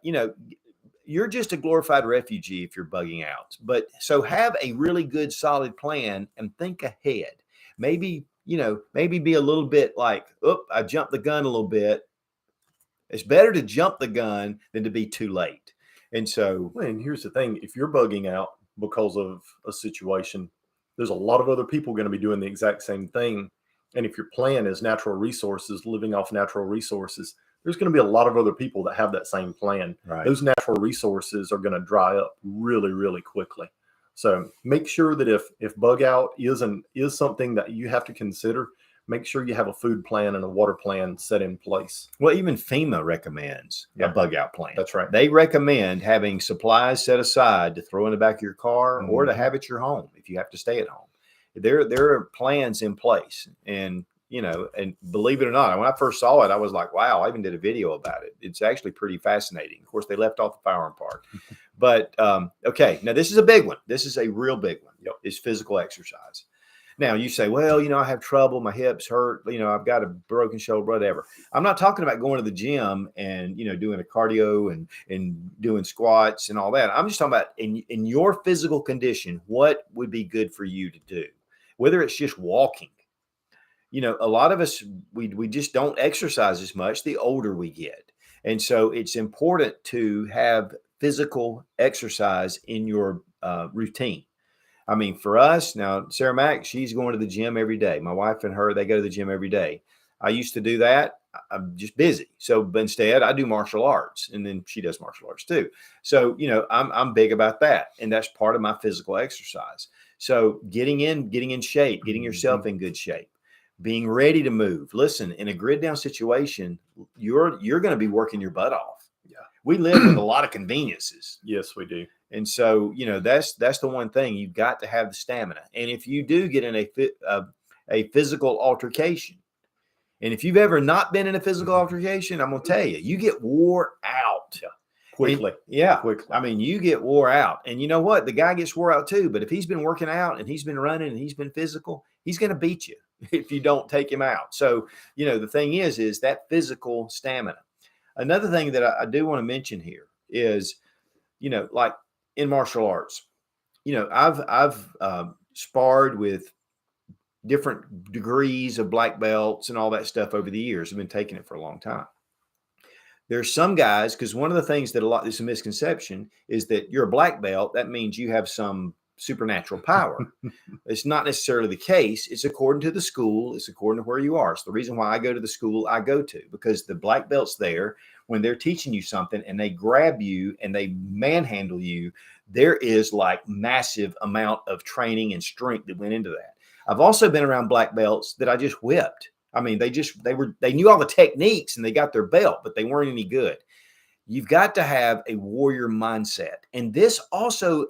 you're just a glorified refugee if you're bugging out. But so have a really good, solid plan and think ahead. Maybe be a little bit like, I jumped the gun a little bit. It's better to jump the gun than to be too late. And so, and here's the thing. If you're bugging out because of a situation, there's a lot of other people going to be doing the exact same thing. And if your plan is natural resources, living off natural resources, there's going to be a lot of other people that have that same plan. Right. Those natural resources are going to dry up really, really quickly. So make sure that if bug out is something that you have to consider, make sure you have a food plan and a water plan set in place. Well, even FEMA recommends a bug out plan. That's right. They recommend having supplies set aside to throw in the back of your car or to have at your home if you have to stay at home. There are plans in place, and and believe it or not, when I first saw it, I was like, wow, I even did a video about it. It's actually pretty fascinating. Of course, they left off the firearm part. But, okay, now this is a big one. This is a real big one, is physical exercise. Now you say, well, I have trouble. My hips hurt. I've got a broken shoulder, whatever. I'm not talking about going to the gym and, doing a cardio and doing squats and all that. I'm just talking about in your physical condition, what would be good for you to do, whether it's just walking. A lot of us, we just don't exercise as much the older we get. And so it's important to have physical exercise in your routine. I mean, for us now, Sarah Mac, she's going to the gym every day. My wife and her, they go to the gym every day. I used to do that. I'm just busy. So instead I do martial arts, and then she does martial arts too. So, I'm big about that. And that's part of my physical exercise. So getting in shape, getting yourself in good shape, being ready to move. Listen, in a grid down situation, you're going to be working your butt off. Yeah. We live with a lot of conveniences. Yes, we do. And so, that's the one thing. You've got to have the stamina. And if you do get in a physical altercation, and if you've ever not been in a physical altercation, I'm going to tell you, you get wore out. Yeah. Quickly. Quickly. I mean, you get wore out. And you know what? The guy gets wore out too. But if he's been working out and he's been running and he's been physical, he's going to beat you if you don't take him out. So, the thing is that physical stamina. Another thing that I do want to mention here is, like in martial arts, I've sparred with different degrees of black belts and all that stuff over the years. I've been taking it for a long time. There's some guys, because one of the things that is a misconception is that you're a black belt. That means you have some supernatural power. It's not necessarily the case. It's according to the school. It's according to where you are. So the reason why I go to the school I go to, because the black belts there, when they're teaching you something and they grab you and they manhandle you, there is like massive amount of training and strength that went into that. I've also been around black belts that I just whipped. I mean, they knew all the techniques and they got their belt, but they weren't any good. You've got to have a warrior mindset. And this also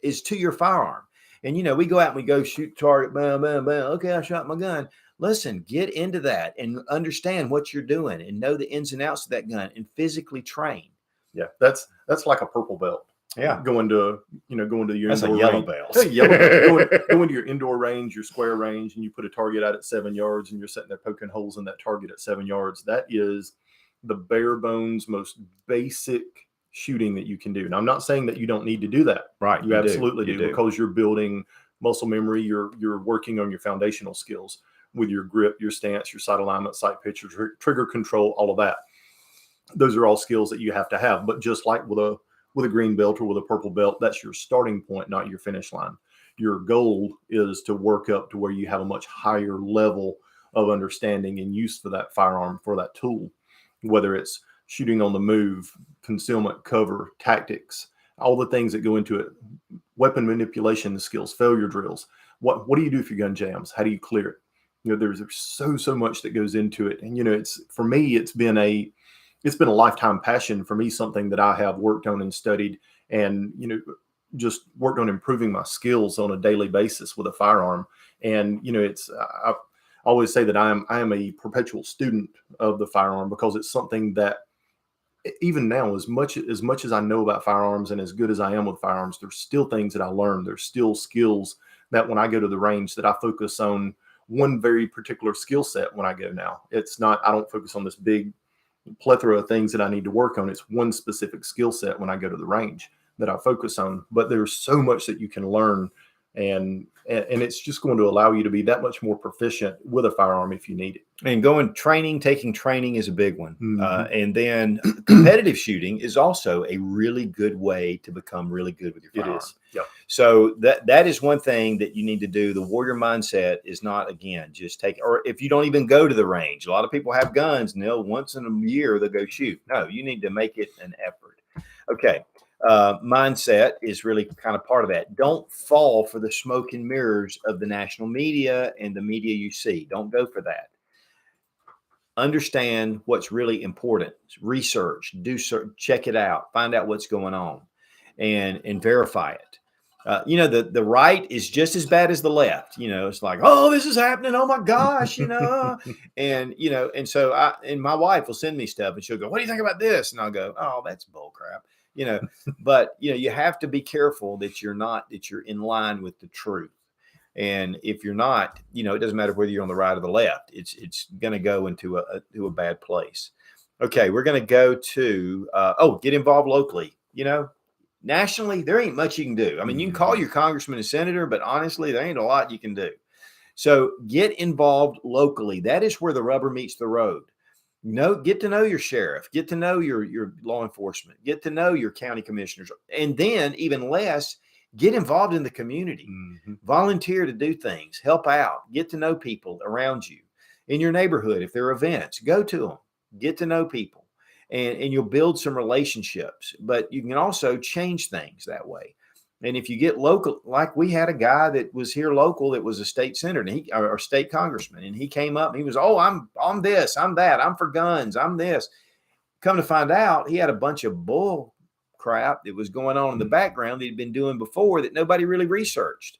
is to your firearm. And, we go out and we go shoot target, bam, bam, bam. Okay, I shot my gun. Listen, get into that and understand what you're doing and know the ins and outs of that gun and physically train. Yeah, that's like a purple belt. Yeah, going to your that's indoor a yellow range. belt. Hey, yellow. Go into your indoor range, your square range, and you put a target out at 7 yards, and you're sitting there poking holes in that target at 7 yards. That is the bare bones, most basic shooting that you can do. Now, I'm not saying that you don't need to do that. Right, you absolutely do, because you're building muscle memory. You're working on your foundational skills with your grip, your stance, your sight alignment, sight picture, trigger control, all of that. Those are all skills that you have to have. But just like with a green belt or with a purple belt, that's your starting point, not your finish line. Your goal is to work up to where you have a much higher level of understanding and use for that firearm, for that tool, whether it's shooting on the move, concealment, cover, tactics, all the things that go into it, weapon manipulation skills, failure drills. What do you do if your gun jams? How do you clear it? There's so much that goes into it. And, it's, for me, it's been a lifetime passion for me, something that I have worked on and studied and, just worked on improving my skills on a daily basis with a firearm. And, I always say that I am a perpetual student of the firearm, because it's something that even now, as much as I know about firearms and as good as I am with firearms, there's still things that I learn. There's still skills that when I go to the range that I focus on one very particular skill set when I go now. I don't focus on this big plethora of things that I need to work on. It's one specific skill set when I go to the range that I focus on. But there's so much that you can learn, and it's just going to allow you to be that much more proficient with a firearm if you need it. And taking training is a big one. Mm-hmm. And then competitive shooting is also a really good way to become really good with your firearm. It is. Yeah. So that is one thing that you need to do. The warrior mindset is not, again, just or if you don't even go to the range. A lot of people have guns and once in a year they'll go shoot. No, you need to make it an effort. Okay. Mindset is really kind of part of that. Don't fall for the smoke and mirrors of the national media and the media you see. Don't go for that. Understand what's really important. Research, check it out, find out what's going on, and verify it. The right is just as bad as the left. It's like, oh, this is happening. Oh my gosh, and so my wife will send me stuff and she'll go, what do you think about this? And I'll go, oh, that's bull crap. But you have to be careful that you're in line with the truth. And if you're not, it doesn't matter whether you're on the right or the left. It's going to go into a bad place. Okay, we're going to go to get involved locally. Nationally, there ain't much you can do. I mean, you can call your congressman and senator, but honestly, there ain't a lot you can do. So get involved locally. That is where the rubber meets the road. Get to know your sheriff, get to know your law enforcement, get to know your county commissioners, and then even less, get involved in the community. Mm-hmm. Volunteer to do things, help out, get to know people around you in your neighborhood. If there are events, go to them, get to know people, and you'll build some relationships. But you can also change things that way. And if you get local, like we had a guy that was here local that was a state senator or state congressman, and he came up and he was, I'm this, I'm that, I'm for guns, I'm this. Come to find out, he had a bunch of bull crap that was going on in the background that he'd been doing before that nobody really researched.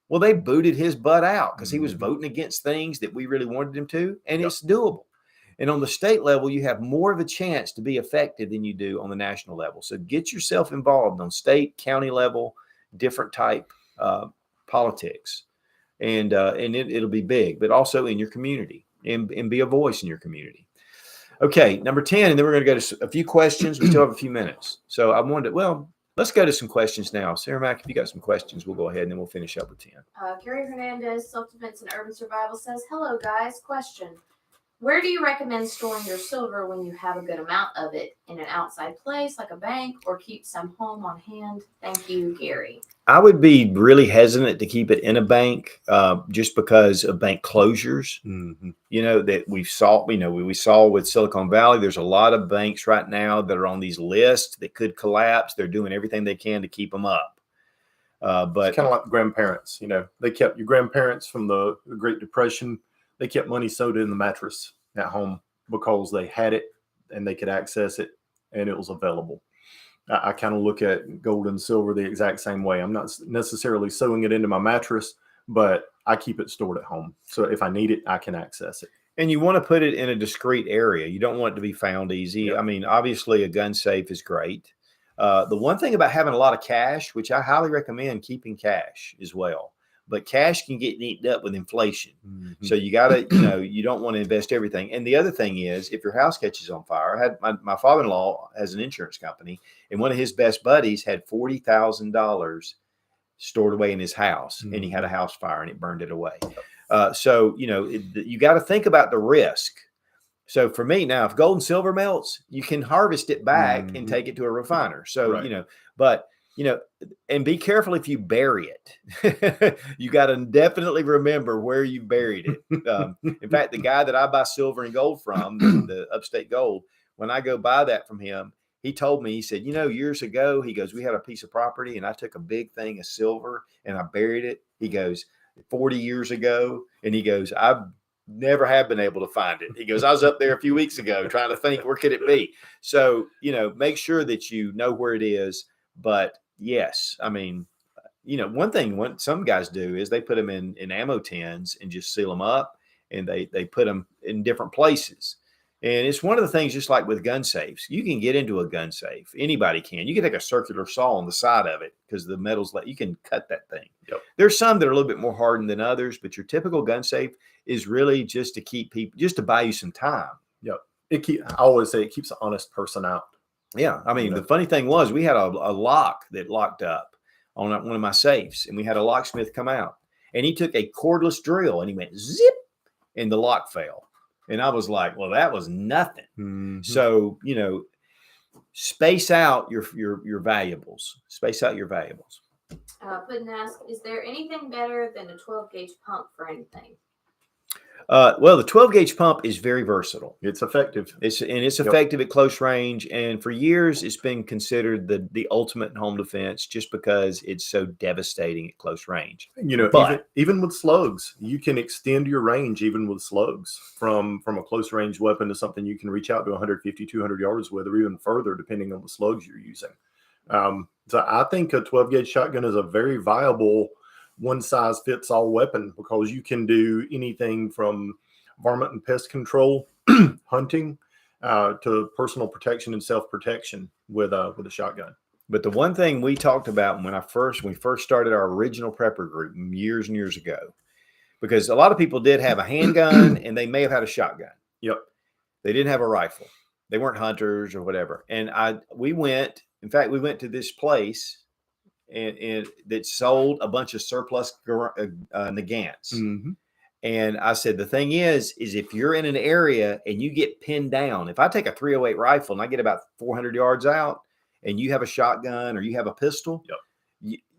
Well, they booted his butt out because he was voting against things that we really wanted him to, and it's doable. And on the state level, you have more of a chance to be effective than you do on the national level. So get yourself involved on state, county level, different type politics, and it'll be big, but also in your community and be a voice in your community. Okay, number 10, and then we're going to go to a few questions. We still have a few minutes. So I wanted let's go to some questions now. Sarah Mack, if you got some questions, we'll go ahead and then we'll finish up with 10. Gary Hernandez, Self-Defense and Urban Survival says, hello, guys. Question. Where do you recommend storing your silver when you have a good amount of it? In an outside place like a bank, or keep some home on hand? Thank you, Gary. I would be really hesitant to keep it in a bank, just because of bank closures. Mm-hmm. You know, that we saw with Silicon Valley. There's a lot of banks right now that are on these lists that could collapse. They're doing everything they can to keep them up. But It's kind of like grandparents. They kept your grandparents from the Great Depression. They kept money sewed in the mattress at home because they had it and they could access it and it was available. I kind of look at gold and silver the exact same way. I'm not necessarily sewing it into my mattress, but I keep it stored at home. So if I need it, I can access it. And you want to put it in a discreet area. You don't want it to be found easy. Yep. I mean, obviously a gun safe is great. The one thing about having a lot of cash, which I highly recommend keeping cash as well, but cash can get eaten up with inflation. Mm-hmm. So you got to, you don't want to invest everything. And the other thing is, if your house catches on fire, I had my father-in-law has an insurance company, and one of his best buddies had $40,000 stored away in his house, and he had a house fire and it burned it away. So, you got to think about the risk. So for me now, if gold and silver melts, you can harvest it back and take it to a refiner. So, right. And be careful if you bury it. You got to definitely remember where you buried it. In fact, the guy that I buy silver and gold from, the Upstate Gold, when I go buy that from him, he told me, he said, years ago, he goes, we had a piece of property and I took a big thing of silver and I buried it. He goes, 40 years ago. And he goes, I never have been able to find it. He goes, I was up there a few weeks ago trying to think, where could it be? So, make sure that you know where it is. But yes, I mean, one thing some guys do is they put them in ammo tins and just seal them up, and they put them in different places. And it's one of the things, just like with gun safes, you can get into a gun safe. Anybody can. You can take a circular saw on the side of it because the metal's you can cut that thing. Yep. There's some that are a little bit more hardened than others, but your typical gun safe is really just to keep people, just to buy you some time. Yep. I always say it keeps an honest person out. Yeah. I mean, the funny thing was, we had a lock that locked up on one of my safes, and we had a locksmith come out, and he took a cordless drill and he went zip, and the lock fell. And I was like, well, that was nothing. Mm-hmm. So, space out your valuables. Space out your valuables. Puddin asked, is there anything better than a 12-gauge pump for anything? Well, the 12-gauge pump is very versatile. It's effective. It's effective at close range. And for years, it's been considered the ultimate in home defense, just because it's so devastating at close range. But even with slugs, you can extend your range even with slugs from a close range weapon to something you can reach out to 150, 200 yards with, or even further, depending on the slugs you're using. So I think a 12-gauge shotgun is a very viable one-size-fits-all weapon, because you can do anything from varmint and pest control, hunting, to personal protection and self-protection with a shotgun. But the one thing we talked about when we first started our original prepper group years and years ago, because a lot of people did have a handgun and they may have had a shotgun. Yep. They didn't have a rifle. They weren't hunters or whatever. And we went to this place and that sold a bunch of surplus Nagants. Mm-hmm. And I said, the thing is if you're in an area and you get pinned down, if I take a 308 rifle and I get about 400 yards out, and you have a shotgun or you have a pistol, yep.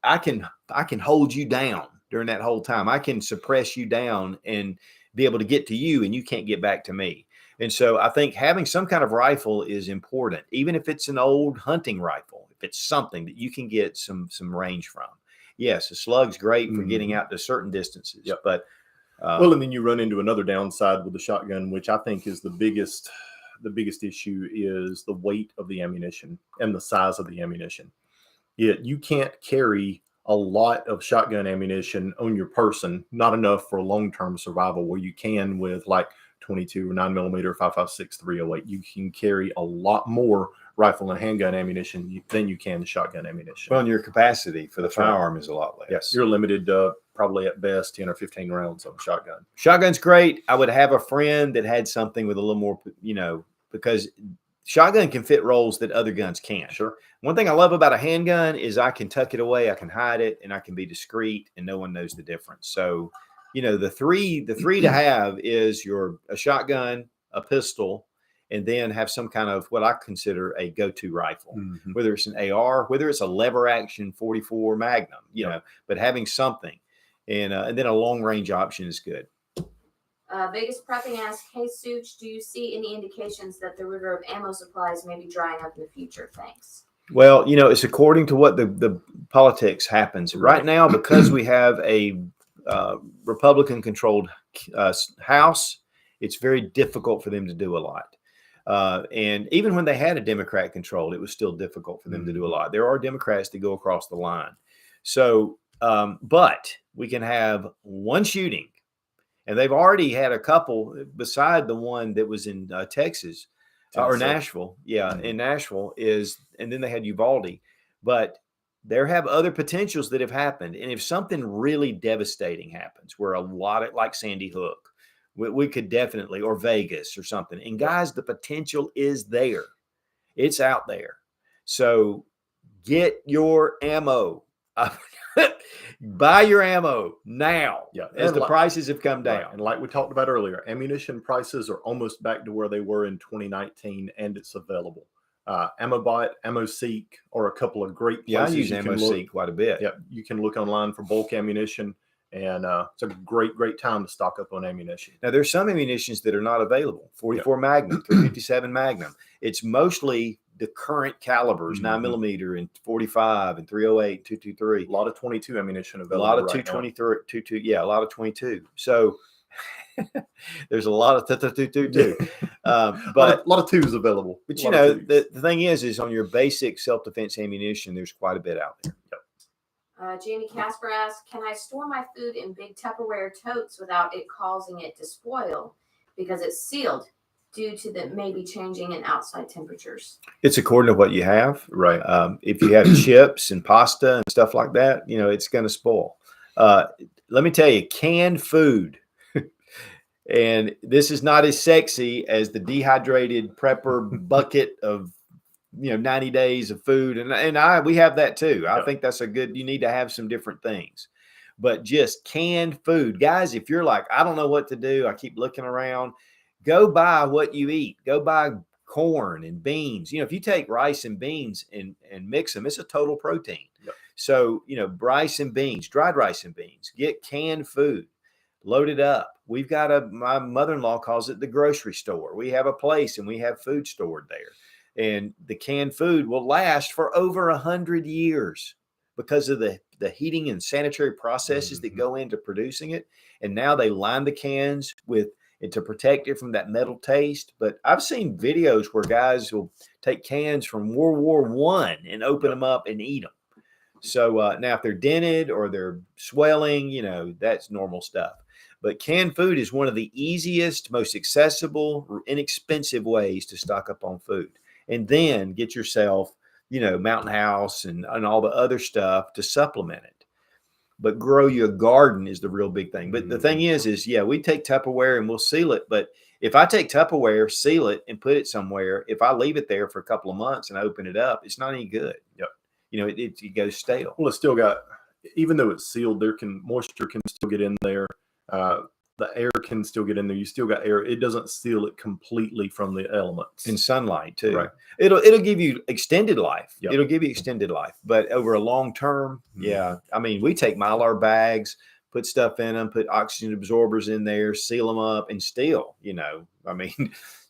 I can hold you down during that whole time. I can suppress you down and be able to get to you, and you can't get back to me. And so I think having some kind of rifle is important, even if it's an old hunting rifle, if it's something that you can get some range from. Yes, a slug's great for getting out to certain distances, yep. But and then you run into another downside with the shotgun, which I think is the biggest issue, is the weight of the ammunition and the size of the ammunition. You can't carry a lot of shotgun ammunition on your person, not enough for long-term survival, where you can with like 22 or 9mm 5.56 308. You can carry a lot more rifle and handgun ammunition than you can shotgun ammunition. Well, and your capacity for the firearm is a lot less. Yes, you're limited probably at best 10 or 15 rounds on a shotgun. Shotgun's great. I would have a friend that had something with a little more, because shotgun can fit roles that other guns can't. Sure. One thing I love about a handgun is I can tuck it away, I can hide it, and I can be discreet, and no one knows the difference. So the three to have is a shotgun, a pistol, and then have some kind of what I consider a go-to rifle, whether it's an AR, whether it's a lever action 44 Magnum, but having something, and then a long range option is good. Vegas Prepping asks, hey, Sootch, do you see any indications that the river of ammo supplies may be drying up in the future? Thanks. Well, it's according to what the politics happens right now, because we have a Republican-controlled House. It's very difficult for them to do a lot. And even when they had a Democrat controlled, it was still difficult for them to do a lot. There are Democrats that go across the line. So, but we can have one shooting. And they've already had a couple beside the one that was in Texas or Nashville. Yeah, in Nashville and then they had Uvalde. But there have other potentials that have happened. And if something really devastating happens, where a lot of, like Sandy Hook, we could definitely, or Vegas or something. And guys, the potential is there. It's out there. So get your ammo. Buy your ammo now, as the prices have come down. Right. And like we talked about earlier, ammunition prices are almost back to where they were in 2019, and it's available. AmmoBot, AmmoSeek are a couple of great places. I use AmmoSeek quite a bit. Yep, you can look online for bulk ammunition, and it's a great time to stock up on ammunition. Now, there's some ammunitions that are not available. 44 Magnum, 357 Magnum. It's mostly the current calibers, 9mm and 45 and 308, 223. A lot of 22 ammunition available. A lot of 223, 22. Yeah, a lot of 22. So there's a lot of 222. But a lot of twos available. But the thing is on your basic self-defense ammunition, there's quite a bit out there. Jamie Casper asks, can I store my food in big Tupperware totes without it causing it to spoil because it's sealed due to the maybe changing in outside temperatures? It's according to what you have. Right. If you have chips and pasta and stuff like that, it's going to spoil. Let me tell you, canned food, and this is not as sexy as the dehydrated prepper bucket of 90 days of food. And we have that too. I think that's you need to have some different things, but just canned food, guys. If you're like, I don't know what to do, I keep looking around, go buy what you eat. Go buy corn and beans. If you take rice and beans and mix them, it's a total protein. So, rice and beans, dried rice and beans, get canned food, load it up. We've got my mother-in-law calls it the grocery store. We have a place and we have food stored there. And the canned food will last for over 100 years because of the heating and sanitary processes that go into producing it. And now they line the cans to protect it from that metal taste. But I've seen videos where guys will take cans from World War I and open them up and eat them. So now if they're dented or they're swelling, that's normal stuff. But canned food is one of the easiest, most accessible, inexpensive ways to stock up on food. And then get yourself, Mountain House and all the other stuff to supplement it. But grow your garden is the real big thing. But the thing is we take Tupperware and we'll seal it. But if I take Tupperware, seal it, and put it somewhere, if I leave it there for a couple of months and open it up, it's not any good. It goes stale. Well, it's still got, even though it's sealed, moisture can still get in there. The air can still get in there. You still got air. It doesn't seal it completely from the elements. And sunlight too. Right. It'll give you extended life. Yep. It'll give you extended life. But over a long term, I mean, we take Mylar bags, put stuff in them, put oxygen absorbers in there, seal them up, and still, I mean,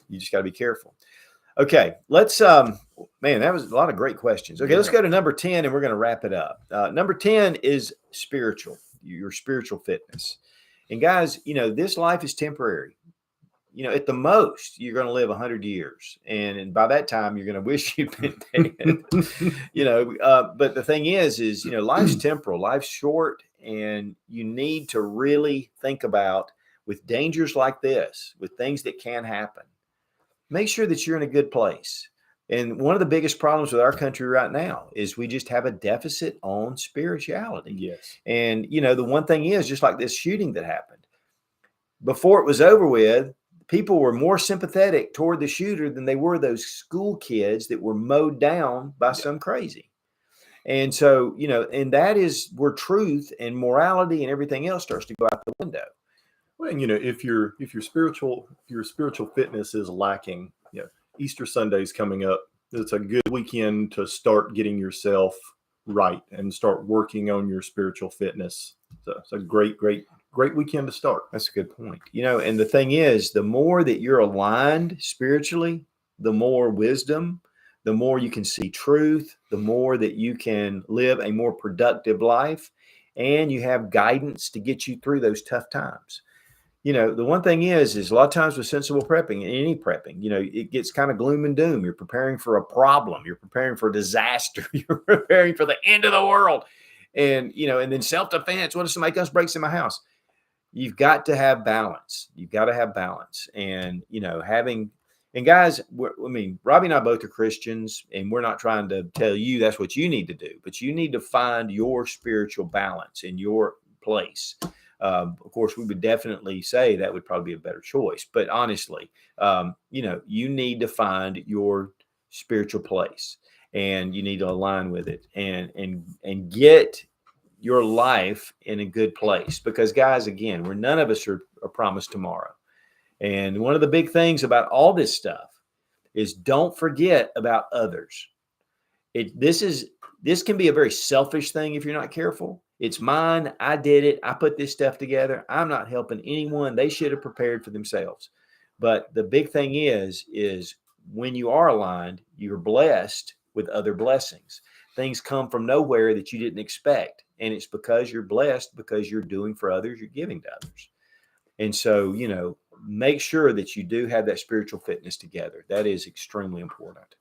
you just got to be careful. Okay, let's man, that was a lot of great questions. Okay, let's go to number 10 and we're going to wrap it up. Number 10 is spiritual, your spiritual fitness. And guys, this life is temporary. At the most, you're going to live 100 years. And by that time, you're going to wish you'd been dead. But the thing is, life's temporal, life's short, and you need to really think about, with dangers like this, with things that can happen, make sure that you're in a good place. And one of the biggest problems with our country right now is we just have a deficit on spirituality. Yes. And, the one thing is, just like this shooting that happened, before it was over with, people were more sympathetic toward the shooter than they were those school kids that were mowed down by some crazy. And so, and that is where truth and morality and everything else starts to go out the window. Well, and if your spiritual fitness is lacking, Easter Sunday's coming up. It's a good weekend to start getting yourself right and start working on your spiritual fitness. So it's a great weekend to start. That's a good point. And the thing is, the more that you're aligned spiritually, the more wisdom, the more you can see truth, the more that you can live a more productive life, and you have guidance to get you through those tough times. The one thing is a lot of times with sensible prepping, any prepping, it gets kind of gloom and doom. You're preparing for a problem. You're preparing for disaster. You're preparing for the end of the world. And, and then self-defense. What if somebody comes, breaks in my house? You've got to have balance. You've got to have balance. And, and guys, Robbie and I both are Christians, and we're not trying to tell you that's what you need to do, but you need to find your spiritual balance in your place. Of course, we would definitely say that would probably be a better choice. But honestly, you need to find your spiritual place, and you need to align with it and get your life in a good place. Because, guys, again, none of us are promised tomorrow. And one of the big things about all this stuff is don't forget about others. This can be a very selfish thing if you're not careful. It's mine. I did it. I put this stuff together. I'm not helping anyone. They should have prepared for themselves. But the big thing is when you are aligned, you're blessed with other blessings. Things come from nowhere that you didn't expect. And it's because you're blessed, because you're doing for others, you're giving to others. And so, make sure that you do have that spiritual fitness together. That is extremely important.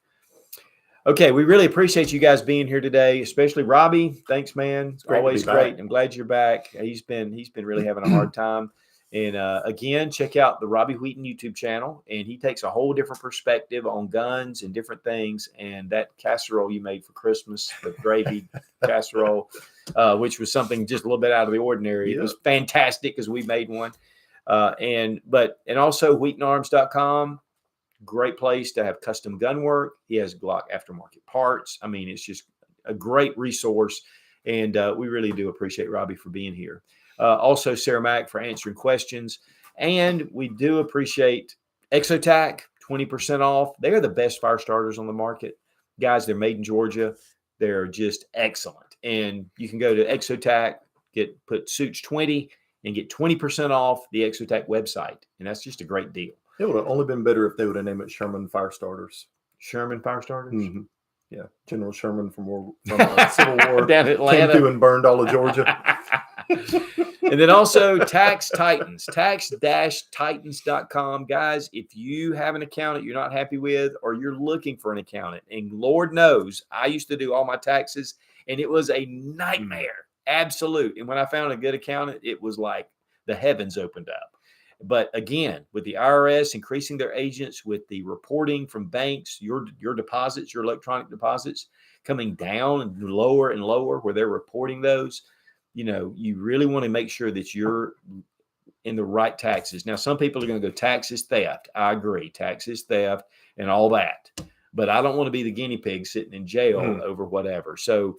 Okay, we really appreciate you guys being here today, especially Robbie. Thanks, man. It's always great. I'm glad you're back. He's been really having a hard time. And again, check out the Robbie Wheaton YouTube channel, and he takes a whole different perspective on guns and different things. And that casserole you made for Christmas, the gravy casserole, which was something just a little bit out of the ordinary. It was fantastic because we made one. And also WheatonArms.com. Great place to have custom gun work. He has Glock aftermarket parts. It's just a great resource. And we really do appreciate Robbie for being here. Also, Sarah Mack for answering questions. And we do appreciate Exotac, 20% off. They are the best fire starters on the market. Guys, they're made in Georgia. They're just excellent. And you can go to Exotac, put Sootch 20 and get 20% off the Exotac website. And that's just a great deal. It would have only been better if they would have named it Sherman Fire Starters. Sherman Fire Starters? Mm-hmm. Yeah. General Sherman from Civil War. Down Atlanta. Came through and burned all of Georgia. And then also Tax Titans, tax-titans.com. Guys, if you have an accountant you're not happy with, or you're looking for an accountant, and Lord knows I used to do all my taxes, and it was a nightmare. Absolute. And when I found a good accountant, it was like the heavens opened up. But again, with the IRS increasing their agents, with the reporting from banks, your deposits, your electronic deposits coming down and lower where they're reporting those, you really want to make sure that you're in the right taxes. Now, some people are going to go taxes theft. I agree. Taxes theft and all that. But I don't want to be the guinea pig sitting in jail over whatever. So,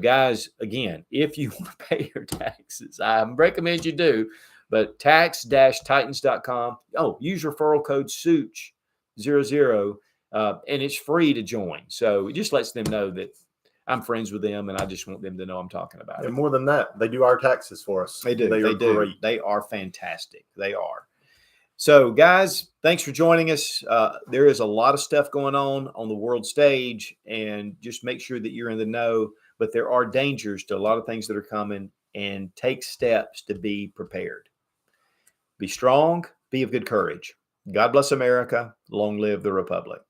guys, again, if you want to pay your taxes, I recommend you do. But tax-titans.com. Oh, use referral code Sootch00, and it's free to join. So it just lets them know that I'm friends with them, and I just want them to know I'm talking about it. And more than that, they do our taxes for us. They do. They do. Great. They are fantastic. They are. So, guys, thanks for joining us. There is a lot of stuff going on the world stage, and just make sure that you're in the know. But there are dangers to a lot of things that are coming, and take steps to be prepared. Be strong, be of good courage. God bless America. Long live the Republic.